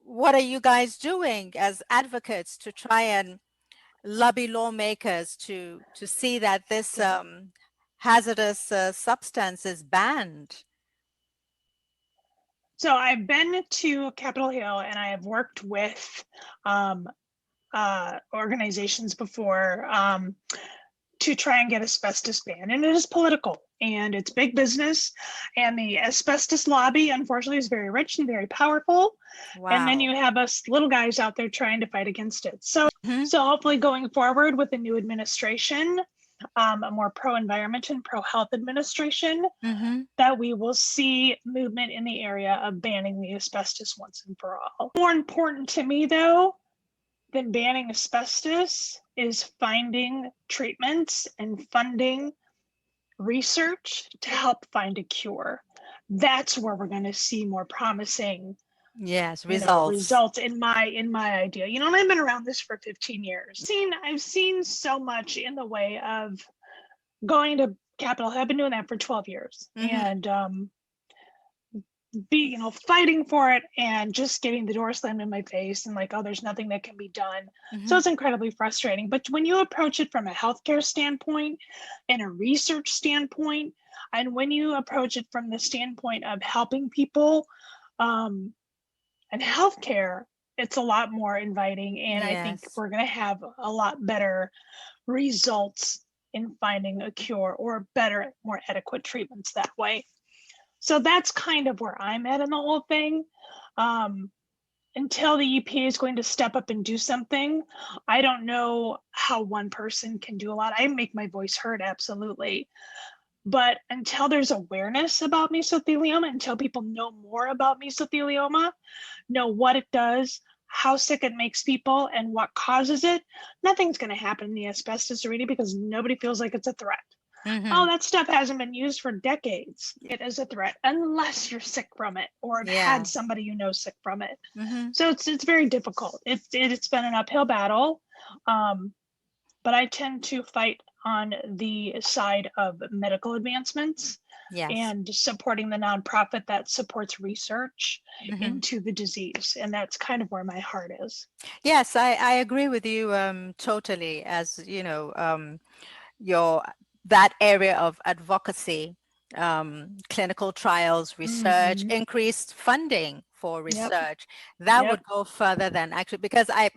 what are you guys doing as advocates to try and lobby lawmakers to see that this hazardous substance is banned? So I've been to Capitol Hill and I have worked with organizations before to try and get asbestos banned, and it is political and it's big business, and the asbestos lobby unfortunately is very rich and very powerful. Wow. And then you have us little guys out there trying to fight against it. So hopefully going forward with the new administration, a more pro-environment and pro-health administration, that we will see movement in the area of banning the asbestos once and for all. More important to me though than banning asbestos is finding treatments and funding research to help find a cure. That's where we're going to see more promising results in my idea. And I've been around this for 15 years. I've seen so much in the way of going to Capitol Hill. I've been doing that for 12 years, and fighting for it and just getting the door slammed in my face and like, oh, there's nothing that can be done. So it's incredibly frustrating. But when you approach it from a healthcare standpoint and a research standpoint, and when you approach it from the standpoint of helping people and healthcare, it's a lot more inviting. And I think we're going to have a lot better results in finding a cure or better, more adequate treatments that way. So that's kind of where I'm at in the whole thing. Until the EPA is going to step up and do something, I don't know how one person can do a lot. I make my voice heard, absolutely. But until there's awareness about mesothelioma, until people know more about mesothelioma, know what it does, how sick it makes people, and what causes it, nothing's going to happen in the asbestos arena because nobody feels like it's a threat. Oh, that stuff hasn't been used for decades. It is a threat unless you're sick from it or have had somebody you know sick from it. So it's very difficult. It's been an uphill battle, but I tend to fight on the side of medical advancements and supporting the nonprofit that supports research into the disease. And that's kind of where my heart is. Yes, I agree with you totally. As you know, that area of advocacy, clinical trials, research, increased funding for research, that would go further than actually, because I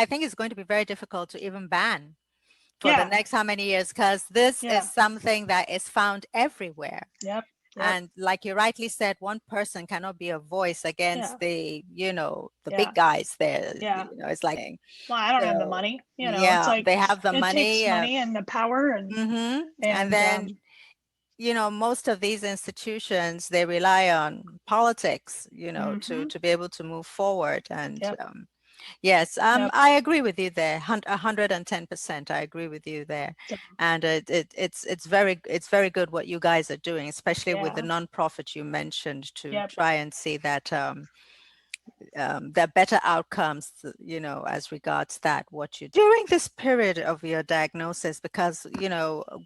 think it's going to be very difficult to even ban for the next how many years, because this is something that is found everywhere. And like you rightly said, one person cannot be a voice against the big guys there. It's like, well, I don't have the money. It's like they have the money. It takes money and the power, and then most of these institutions, they rely on politics, to be able to move forward. And yes, I agree with you there. 110%. I agree with you there. And it's very good what you guys are doing, especially with the nonprofit you mentioned, to try and see that there are better outcomes, as regards that, what you do. During this period of your diagnosis, because,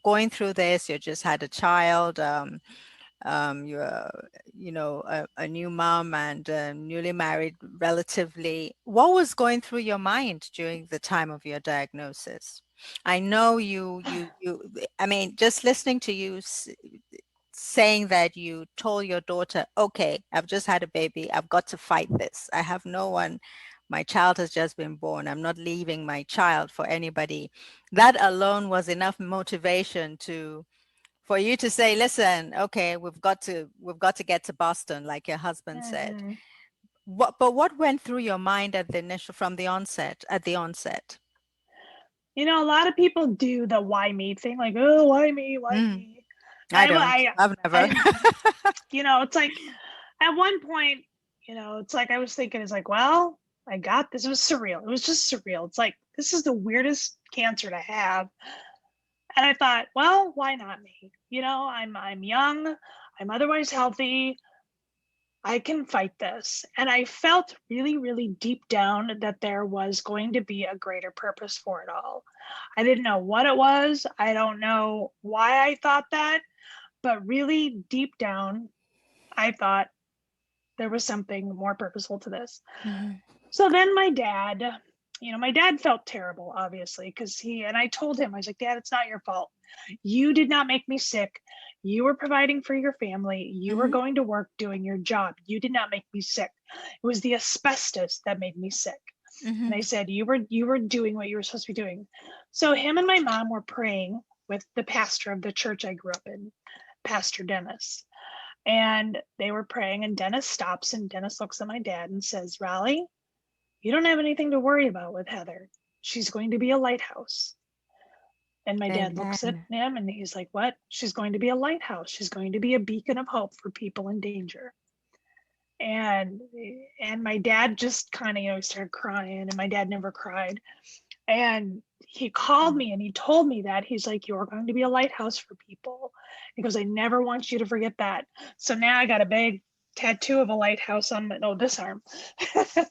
going through this, you just had a child, you're, a new mom and newly married relatively. What was going through your mind during the time of your diagnosis? I know I mean, just listening to you saying that you told your daughter, okay, I've just had a baby, I've got to fight this. I have no one, my child has just been born, I'm not leaving my child for anybody. That alone was enough motivation for you to say, listen, okay, we've got to get to Boston, like your husband said. But what went through your mind at the onset? A lot of people do the why me thing, like, oh, why me? I don't. I've never. It's like at one point, it's like I was thinking, it's like, well, I got this. It was surreal. It was just surreal. It's like, this is the weirdest cancer to have. And I thought, well, why not me? I'm young. I'm otherwise healthy. I can fight this. And I felt really, really deep down that there was going to be a greater purpose for it all. I didn't know what it was. I don't know why I thought that. But really deep down, I thought there was something more purposeful to this. Mhm. So then my dad, my dad felt terrible, obviously, because and I told him, I was like, Dad, it's not your fault. You did not make me sick. You were providing for your family. You were Mhm. going to work doing your job. You did not make me sick. It was the asbestos that made me sick. And Mhm. I said, you were doing what you were supposed to be doing. So him and my mom were praying with the pastor of the church I grew up in, Pastor Dennis. And they were praying, and Dennis stops, and Dennis looks at my dad and says, Raleigh, you don't have anything to worry about with Heather. She's going to be a lighthouse. And my dad looks at Amen. him and he's like, what? She's going to be a lighthouse. She's going to be a beacon of hope for people in danger. And and my dad just kind of, started crying, and my dad never cried. And he called me and he told me that. He's like, you're going to be a lighthouse for people. He goes, I never want you to forget that. So now I got a big tattoo of a lighthouse on this arm.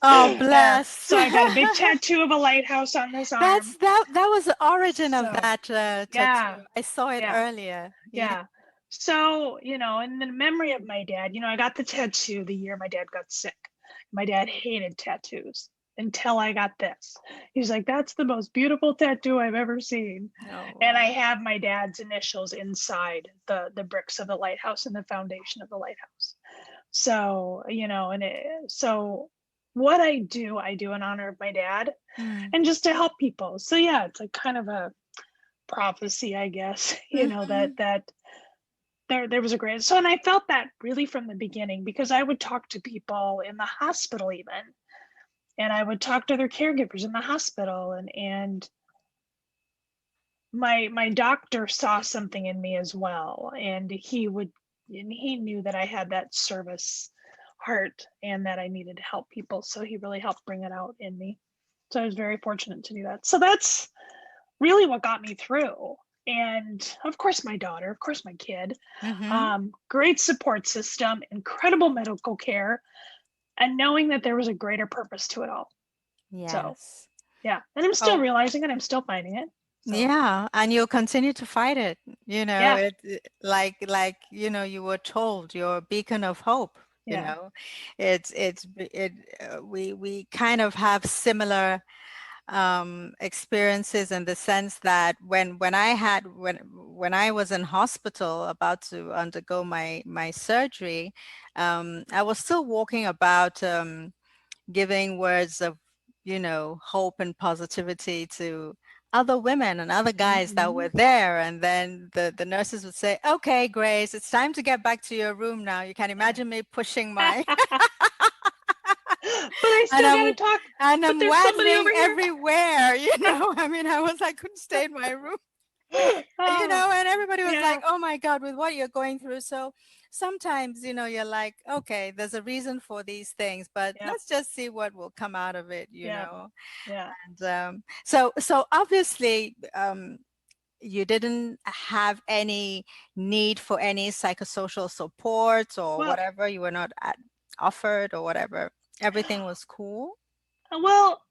Oh, Yeah. bless. So I got a big tattoo of a lighthouse on this arm. That was the origin of So that yeah, tattoo. I saw it yeah, earlier. Yeah. yeah. So, in the memory of my dad, I got the tattoo the year my dad got sick. My dad hated tattoos until I got this. He's like, that's the most beautiful tattoo I've ever seen. Oh, And I wow. have my dad's initials inside the bricks of the lighthouse and the foundation of the lighthouse. So, so what I do in honor of my dad Mm. and just to help people. So yeah, it's like kind of a prophecy, I guess, Mhm. that there was a great, so, and I felt that really from the beginning, because I would talk to people in the hospital even, and I would talk to their caregivers in the hospital, and my doctor saw something in me as well, and he knew that I had that service heart and that I needed to help people, so he really helped bring it out in me. So I was very fortunate to do that. So that's really what got me through. And of course, my daughter, of course, my kid, Mhm. great support system, incredible medical care, and knowing that there was a greater purpose to it all. So, Yes. yeah. And I'm still Oh, realizing it, I'm still finding it. So, yeah, and you'll continue to fight it. yeah, Like you were told, you're a beacon of hope. You yeah. know, it's it. We kind of have similar experiences in the sense that when I was in hospital about to undergo my surgery, I was still walking about. Giving words of, hope and positivity to other women and other guys that Hmm. were there. And then the nurses would say, okay, Grace, it's time to get back to your room now. You can Yeah. imagine me pushing my, But I and still got to talk, but I'm there's somebody waddling over here. everywhere, I mean, I couldn't stay in my room. Oh, And everybody was like, yeah, oh my God, with what you're going through. So sometimes, you're like, okay, there's a reason for these things, but yeah, let's just see what will come out of it, yeah, yeah. And so obviously, you didn't have any need for any psychosocial support or Well, whatever. You were not offered or whatever. Everything was cool. well,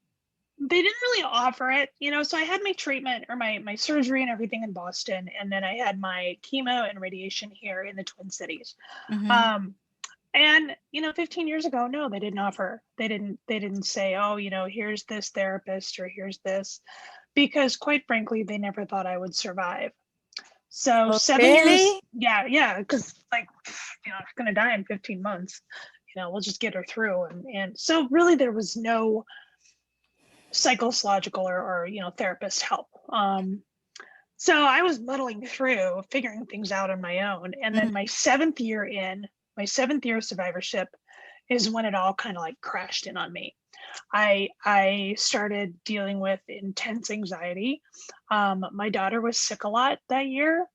they didn't really offer it, so I had my treatment or my surgery and everything in Boston, and then I had my chemo and radiation here in the Twin Cities. Mm-hmm. um and 15 years ago, no, they didn't offer, they didn't say, oh, here's this therapist or here's this, because quite frankly they never thought I would survive. So Oh, 7 years, really? yeah, because like, I'm gonna die in 15 months, we'll just get her through, and so really there was no psychological or therapist help. So I was muddling through, figuring things out on my own, and Mm. then my seventh year of survivorship is when it all kind of like crashed in on me. I started dealing with intense anxiety. My daughter was sick a lot that year,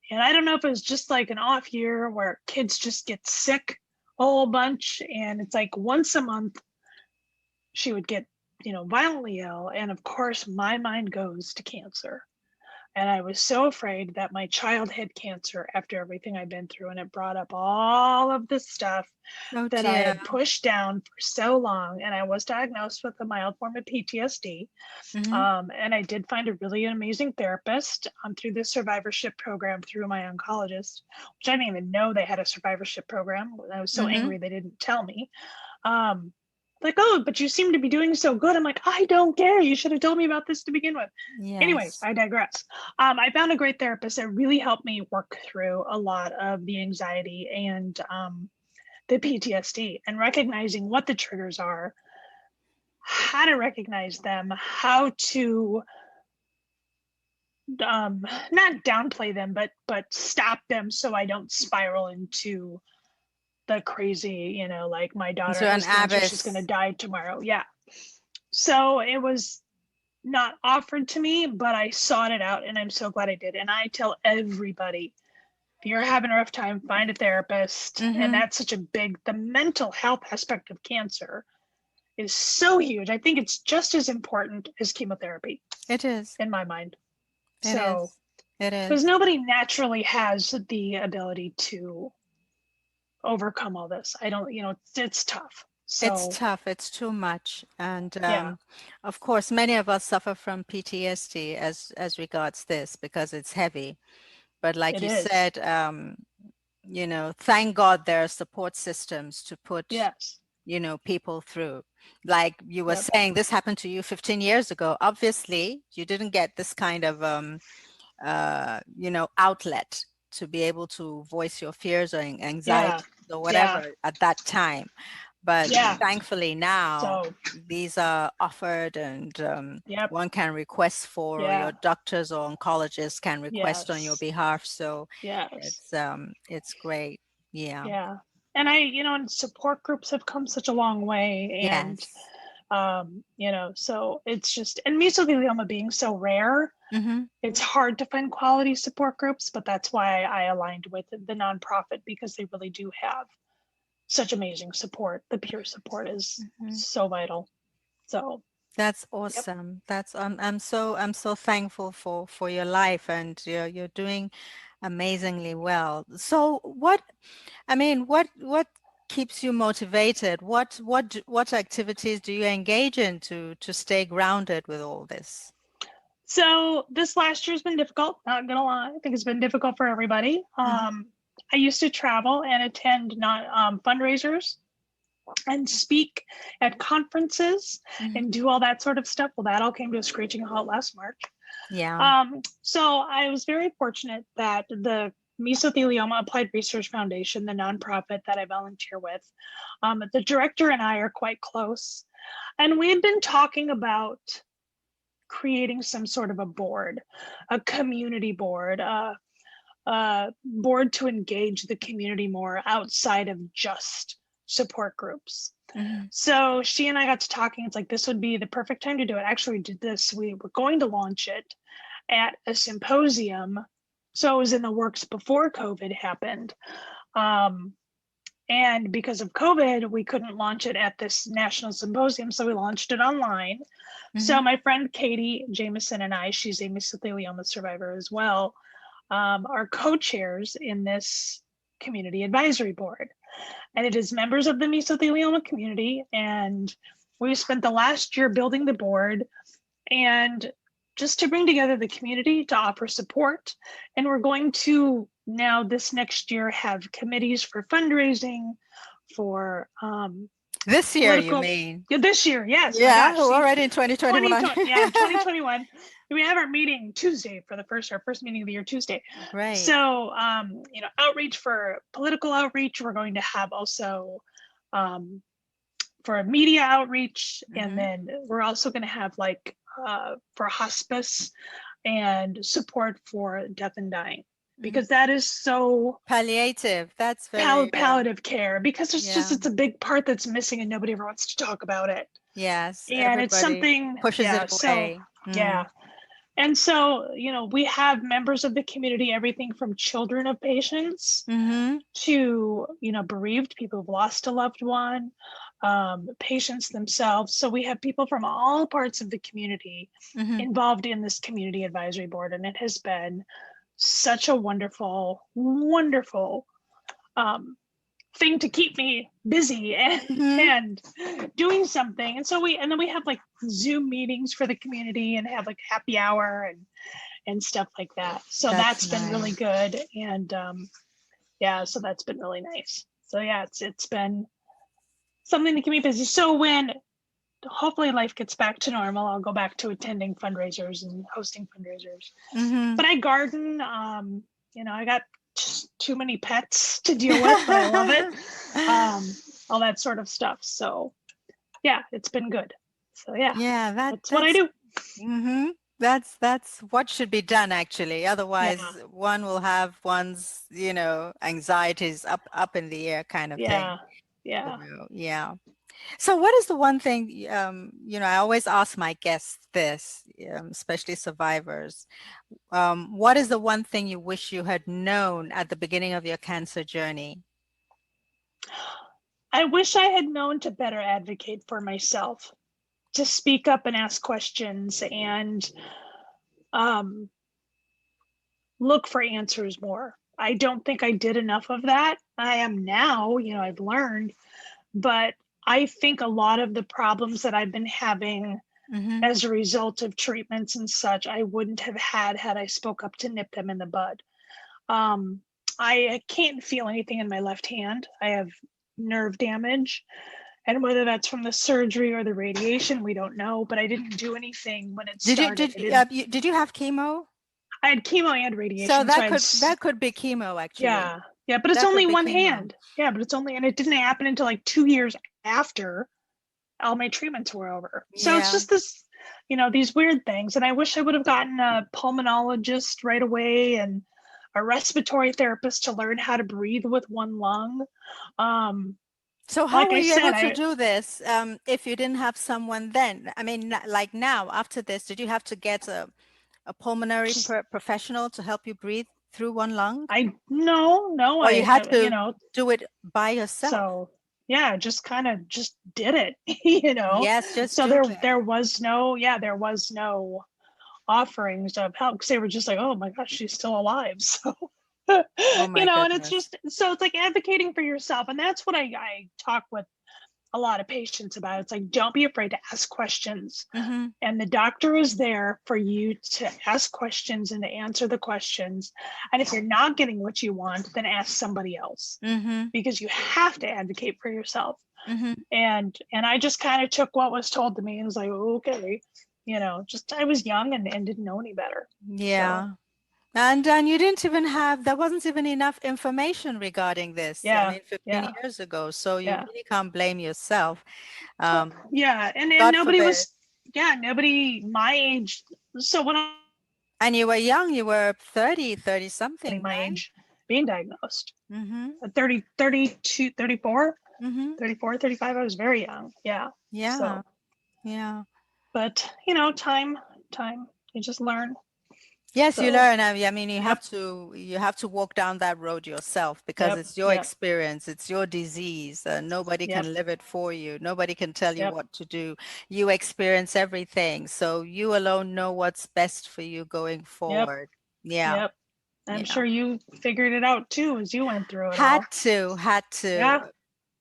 and I don't know if it was just like an off year where kids just get sick a whole bunch, and it's like once a month she would get violently ill, and of course my mind goes to cancer. And I was so afraid that my child had cancer after everything I'd been through. And it brought up all of this stuff Oh that I dear. had pushed down for so long. And I was diagnosed with a mild form of PTSD. And I did find a really amazing therapist through the survivorship program through my oncologist, which I didn't even know they had a survivorship program. I was so angry they didn't tell me. Like, oh, but you seem to be doing so good. I'm like, I don't care. You should have told me about this to begin with. Anyways, Yes. I digress. I found a great therapist that really helped me work through a lot of the anxiety and the PTSD, and recognizing what the triggers are, how to recognize them, how to not downplay them, but stop them so I don't spiral into the crazy, like my daughter Into an has cancer, she's going to abyss. die tomorrow. Yeah. So it was not offered to me, but I sought it out, and I'm so glad I did. And I tell everybody, if you're having a rough time, find a therapist. And that's such a the mental health aspect of cancer is so huge. I think it's just as important as chemotherapy. It is. In my mind. It So, is. It because is. nobody naturally has the ability to overcome all this. I don't, it's tough. It's So, tough. It's too much. And yeah, of course, many of us suffer from PTSD as regards this because it's heavy. But like it you is. said, thank God there are support systems to put, Yes. people through. Like you were Yep. saying, this happened to you 15 years ago. Obviously, you didn't get this kind of, outlet to be able to voice your fears or Yeah. anxiety or Yeah. whatever at that time. But Yeah. thankfully now So, these are offered, and yep. one can request for, or Yeah. your doctors or oncologists can request on your Yes. behalf. So Yes. it's great. Yeah. Yeah. And and support groups have come such a long way. And, Yes. so it's just, and mesothelioma being so rare, it's hard to find quality support groups, but that's why I aligned with the nonprofit, because they really do have such amazing support. The peer support is so vital. So, That's yep. awesome. That's I'm so thankful for your life, and you're doing amazingly well. So what keeps you motivated? What activities do you engage in to stay grounded with all this? So this last year's been difficult, not gonna lie. I think it's been difficult for everybody. I used to travel and attend not fundraisers and speak at conferences and do all that sort of stuff. Well, that all came to a screeching halt last March. Yeah. So I was very fortunate that the Mesothelioma Applied Research Foundation, the nonprofit that I volunteer with, the director and I are quite close. And we had been talking about creating some sort of a board, a community board, board to engage the community more outside of just support groups. So she and I got to talking. It's like, this would be the perfect time to do it. Actually, we did this. We were going to launch it at a symposium. So it was in the works before COVID happened. And because of COVID, we couldn't launch it at this national symposium. So we launched it online. So my friend Katie Jameson and I, she's a mesothelioma survivor as well, are co-chairs in this community advisory board. And it is members of the mesothelioma community. And we spent the last year building the board and just to bring together the community to offer support. And we're going to now this next year have committees for fundraising, for This year, you political. mean? Yeah, this year, yes, my Yeah, gosh. we're See, already in 2021. 2021. We have our meeting Tuesday for our first meeting of the year Tuesday. Right. So, outreach for political outreach. We're going to have also for media outreach. And then we're also going to have for hospice and support for death and dying, because that is so Palliative. That's very palliative care, because yeah. it's a big part that's missing and nobody ever wants to talk about it. Yes, And it's everybody something, pushes yeah. it So, away. yeah. And so, we have members of the community, everything from children of patients to, bereaved people who've lost a loved one, patients themselves. So we have people from all parts of the community involved in this community advisory board, and it has been such a wonderful, wonderful thing to keep me busy and doing something. And so then we have like Zoom meetings for the community and have like happy hour and stuff like that. So that's been really good. And yeah, so that's been really nice. So yeah, it's been something to keep me busy. So when hopefully life gets back to normal, I'll go back to attending fundraisers and hosting fundraisers. But I garden, I got just too many pets to deal with, but I love it. All that sort of stuff. So yeah, it's been good. So yeah, that's what I do. That's what should be done, actually. Otherwise, one will have one's, anxieties up in the air kind of thing. Yeah. So what is the one thing, I always ask my guests this, especially survivors, what is the one thing you wish you had known at the beginning of your cancer journey? I wish I had known to better advocate for myself, to speak up and ask questions and look for answers more. I don't think I did enough of that. I am now, I've learned, but I think a lot of the problems that I've been having as a result of treatments and such, I wouldn't have had I spoke up to nip them in the bud. I can't feel anything in my left hand. I have nerve damage. And whether that's from the surgery or the radiation, we don't know, but I didn't do anything when it started. Did you have chemo? I had chemo and radiation. So that could be chemo, actually. Yeah, but it's only one hand. Yeah, but and it didn't happen until like 2 years after all my treatments were over. So it's just this, these weird things. And I wish I would have gotten a pulmonologist right away and a respiratory therapist to learn how to breathe with one lung. So how were you able to do this if you didn't have someone then? I mean, like now, after this, did you have to get a pulmonary professional to help you breathe through one lung? No. Or you had to do it by yourself. So yeah, just kind of did it, Yes, just so there was no offerings of help because they were just like, oh my gosh, she's still alive. So and it's just, so it's like advocating for yourself. And that's what I talk with a lot of patients about. It's like, don't be afraid to ask questions. And the doctor is there for you to ask questions and to answer the questions. And if you're not getting what you want, then ask somebody else, because you have to advocate for yourself. And I just kind of took what was told to me and was like, okay, I was young and didn't know any better. Yeah. So. And you didn't even there wasn't even enough information regarding this. I mean, 15 years ago. So you really can't blame yourself. And nobody was, nobody my age. So when and you were young, you were 30 something, my right? age being diagnosed. At 30, 32, 34, 34, 35, I was very young. Yeah. So, yeah. But, time, you just learn. Yes, you learn. I mean, you have to walk down that road yourself because it's your experience, it's your disease. Nobody can live it for you. Nobody can tell you what to do. You experience everything, so you alone know what's best for you going forward. Yeah. I'm sure you figured it out too as you went through it. Had to.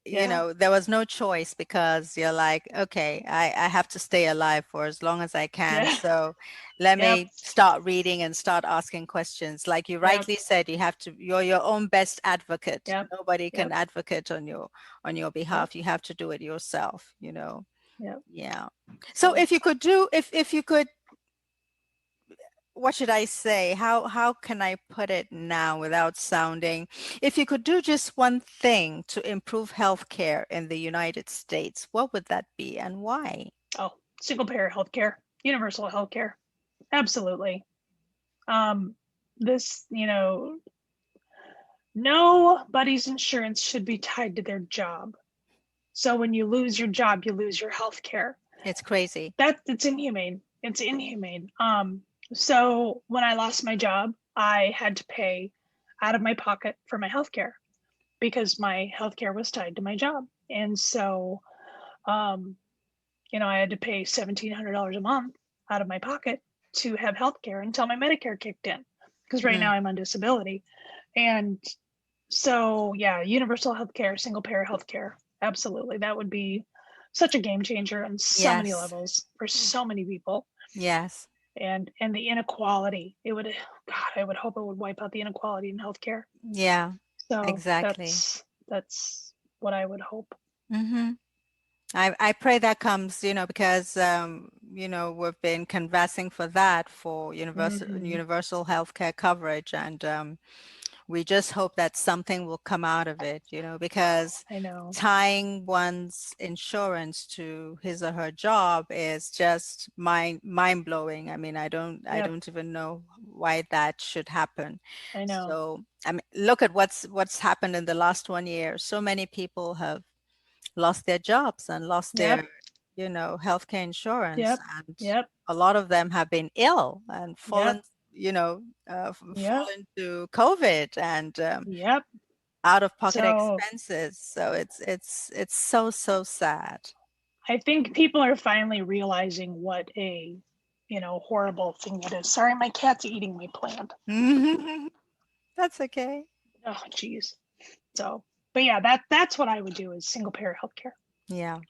There was no choice because you're like, okay, I have to stay alive for as long as I can. So let me start reading and start asking questions. Like you rightly said, you're your own best advocate. Nobody can advocate on your behalf. You have to do it yourself, Yeah. So if you could, what should I say? How can I put it now without sounding, if you could do just one thing to improve healthcare in the United States, what would that be and why? Oh, single-payer healthcare, universal healthcare. Absolutely. This, nobody's insurance should be tied to their job. So when you lose your job, you lose your healthcare. It's crazy. It's inhumane. It's inhumane. So when I lost my job, I had to pay out of my pocket for my healthcare because my healthcare was tied to my job. And so I had to pay $1,700 a month out of my pocket to have healthcare until my Medicare kicked in, because right now I'm on disability. And so, yeah, universal healthcare, single payer healthcare, absolutely. That would be such a game changer on so many Yes. levels for so many people. Yes. And the inequality, God, I would hope it would wipe out the inequality in healthcare. Yeah, So exactly. that's what I would hope. Mm-hmm. I pray that comes, because we've been canvassing for that, for universal healthcare coverage, and we just hope that something will come out of it, because I know. tying one's insurance to his or her job is just mind blowing. I mean, I don't even know why that should happen. I know. So, I mean, look at what's happened in the last 1 year. So many people have lost their jobs and lost their, Yep. healthcare insurance, Yep. and Yep. a lot of them have been ill and Yep. fallen, you know, Yep. fallen to COVID and Yep. out-of-pocket So expenses. So it's so sad. I think people are finally realizing what a, horrible thing it is. Sorry, my cat's eating my plant. That's okay. Oh, geez. So, but yeah, that's what I would do, is single payer healthcare Yeah.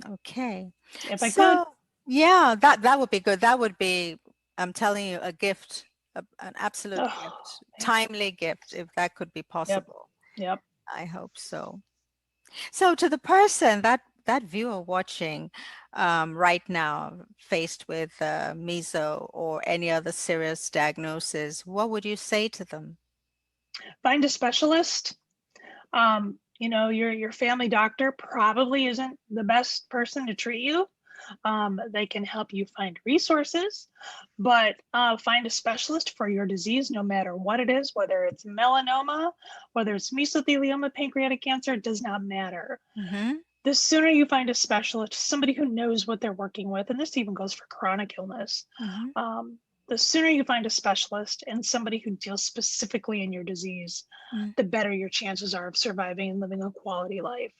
Okay. if I could. So yeah, that would be good. That would be, I'm telling you, a gift, an absolute Oh, gift, man. timely gift, if that could be Yep. possible. Yep. I hope so. So to the person, that viewer watching right now, faced with meso or any other serious diagnosis, what would you say to them? Find a specialist. Your family doctor probably isn't the best person to treat you. They can help you find resources, but find a specialist for your disease, no matter what it is, whether it's melanoma, whether it's mesothelioma, pancreatic cancer, it does not matter. Mm-hmm. The sooner you find a specialist, somebody who knows what they're working with, and this even goes for chronic illness, Mm-hmm. the sooner you find a specialist and somebody who deals specifically in your disease, the better your chances are of surviving and living a quality life.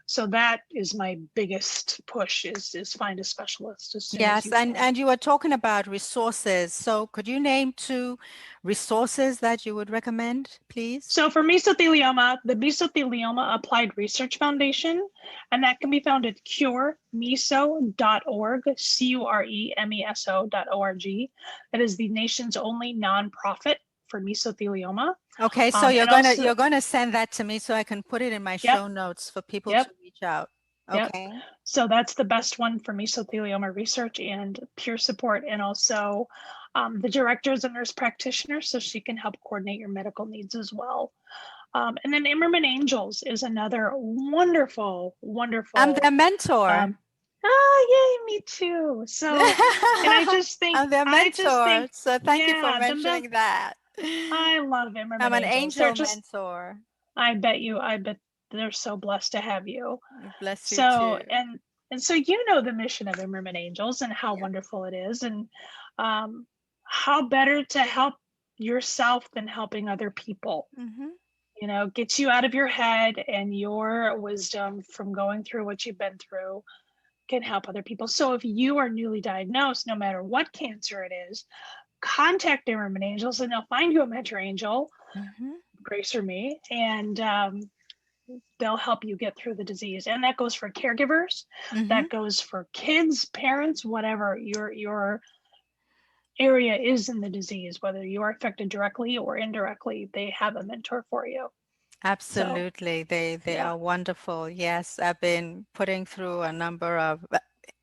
So that is my biggest push, is find a specialist as soon as Yes, you and can. and you were talking about resources. So could you name 2 resources that you would recommend, please? So for mesothelioma, the Mesothelioma Applied Research Foundation, and that can be found at curemeso.org, curemeso.org. That is the nation's only nonprofit for mesothelioma. Okay, so And also, you're gonna send that to me so I can put it in my yep, show notes for people to yep, reach out. yep. Okay. So that's the best one for mesothelioma research and peer support, and also the director is a nurse practitioner, so she can help coordinate your medical needs as well. And then Immerman Angels is another wonderful, I'm wonderful. their mentor. Yay, me too. So, and I'm their I just mentor. think, So thank you for yeah, mentioning that. I love I'm Immerman an Angels. They're angel just, mentor. I bet they're so blessed to have you. Bless you So, too. and so you know the mission of Immerman Angels and how Yeah. wonderful it is, and um, how better to help yourself than helping other people. Mm-hmm. Gets you out of your head, and your wisdom from going through what you've been through can help other people. So if you are newly diagnosed, no matter what cancer it is, contact Immerman Angels and they'll find you a mentor angel, Mm-hmm. Grace or me, and they'll help you get through the disease. And that goes for caregivers, Mm-hmm. that goes for kids, parents, whatever your area is in the disease, whether you are affected directly or indirectly, they have a mentor for you. So Absolutely. They yeah. are wonderful. Yes, I've been putting through a number of,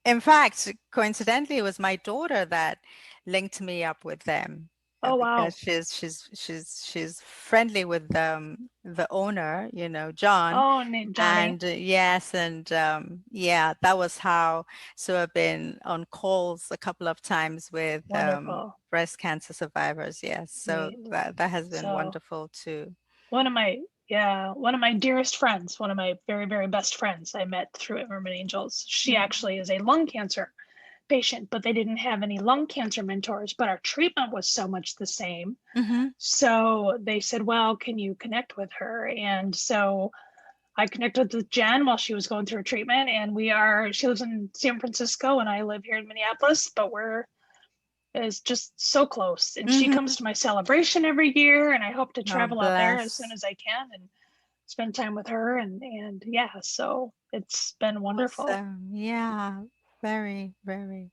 in fact, coincidentally, it was my daughter that linked me up with them, Oh because wow. she's friendly with the owner, John. Oh, Johnny. And yes, and yeah, that was how. So I've been on calls a couple of times with Wonderful. breast cancer survivors. Yes, so Neat. that has been So wonderful too. one of my, yeah, one of my dearest friends, one of my very, very best friends I met through Immerman Angels. She Mhm. actually is a lung cancer patient, but they didn't have any lung cancer mentors, but our treatment was so much the same. Mhm. So they said, well, can you connect with her? And so I connected with Jen while she was going through treatment, and she lives in San Francisco and I live here in Minneapolis, but is just so close. And she Mm-hmm. comes to my celebration every year, and I hope to Oh, travel out there as soon bless. as I can and spend time with her. And yeah, so it's been wonderful. Awesome. Yeah, very, very.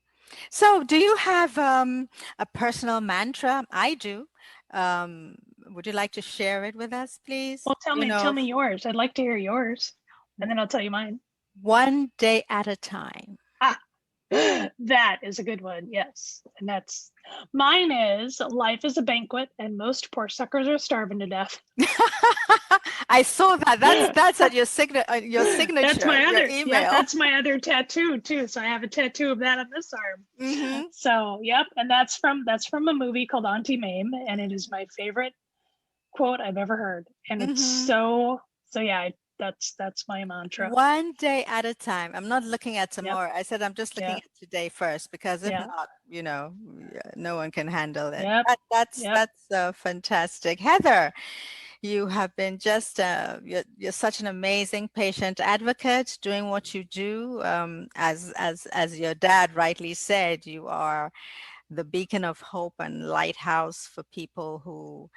So, do you have a personal mantra? I do. Um, would you like to share it with us, please? Well, tell me yours. I'd like to hear yours, and then I'll tell you mine. One day at a time. Ah, that is a good one. Yes. And mine is life is a banquet and most poor suckers are starving to death. I saw that. That's at your That's signature, my your other, yep, email. that's my other tattoo too. So I have a tattoo of that on this arm. Mm-hmm. So, yep. And that's from a movie called Auntie Mame. And it is my favorite quote I've ever heard. And it's Mm-hmm. so yeah, that's my mantra. One day at a time. I'm not looking at Yep. tomorrow. I said I'm just looking Yeah. at today first because if Yeah. not, no one can handle it. Yep. Yep. That's fantastic. Heather, you have been just you're such an amazing patient advocate doing what you do. As your dad rightly said, you are the beacon of hope and lighthouse for people who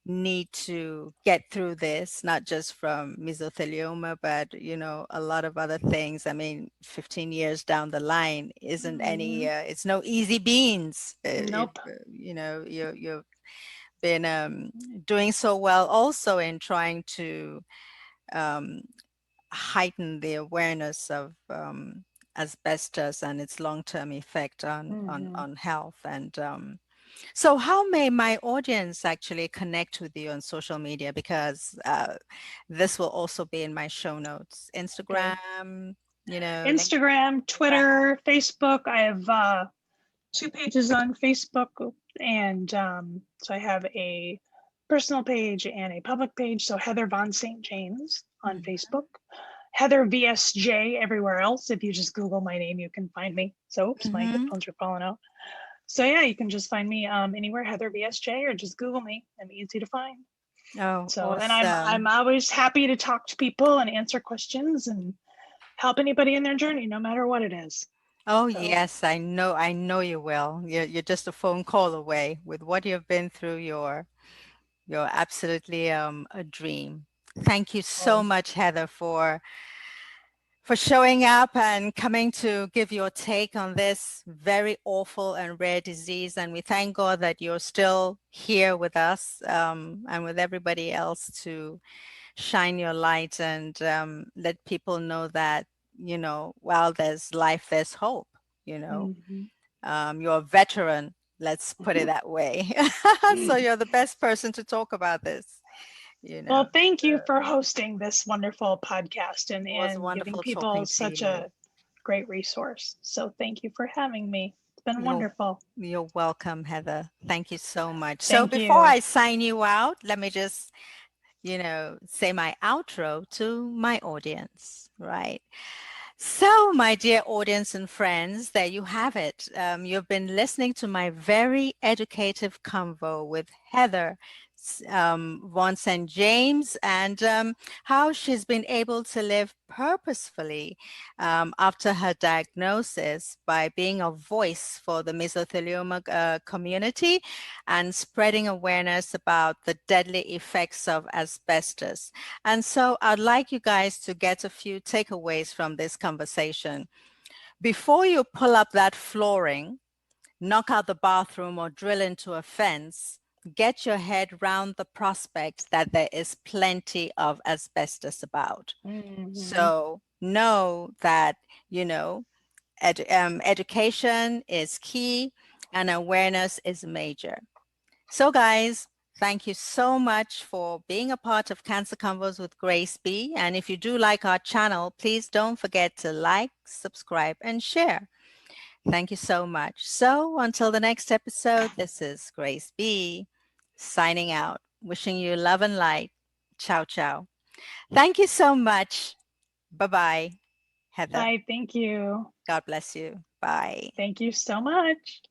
need to get through this, not just from mesothelioma, but a lot of other things. I mean, 15 years down the line isn't any. Mhm. It's no easy beans. Nope. You've been doing so well also in trying to um, heighten the awareness of asbestos and its long-term effect on Mhm. health and so how may my audience actually connect with you on social media? Because this will also be in my show notes. Okay. Instagram, LinkedIn. Instagram, Twitter, Facebook. I have 2 pages on Facebook, and so I have a personal page and a public page. So Heather Von St. James on Mhm. Facebook, Heather VSJ everywhere else. If you just Google my name, you can find me. So oops, my Mhm. headphones are falling out. So yeah, you can just find me anywhere, Heather VSJ, or just Google me. I'm easy to find. Oh, So, and I'm awesome. always happy to talk to people and answer questions and help anybody in their journey, no matter what it is. Oh, So, yes, I know you will. You're just a phone call away. With what you've been through, you're absolutely a dream. Thank you so well, much, Heather, for showing up and coming to give your take on this very awful and rare disease. And we thank God that you're still here with us and with everybody else to shine your light and let people know that, while there's life, there's hope, you know. mhm. You're a veteran, let's put it that way. So you're the best person to talk about this, you know. Well, thank So you for it hosting this wonderful podcast was and giving wonderful people talking to such you. a great resource. So thank you for having me. It's been You're wonderful. you're welcome, Heather. Thank you so much. So Thank before you. I sign you out, let me just, say my outro to my audience, right? So, my dear audience and friends, there you have it. You've been listening to my very educative convo with Heather Von St. James and how she's been able to live purposefully after her diagnosis by being a voice for the mesothelioma community and spreading awareness about the deadly effects of asbestos. And so I'd like you guys to get a few takeaways from this conversation. Before you pull up that flooring, knock out the bathroom, or drill into a fence, get your head round the prospect that there is plenty of asbestos about. Mhm. So know that, education is key and awareness is major. So guys, thank you so much for being a part of Cancer Convos with Grace B. And if you do like our channel, please don't forget to like, subscribe, and share. Thank you so much. So until the next episode, this is Grace B signing out, wishing you love and light. Ciao, ciao. Thank you so much. Bye-bye, Heather. Bye. Thank you. God bless you. Bye. Thank you so much.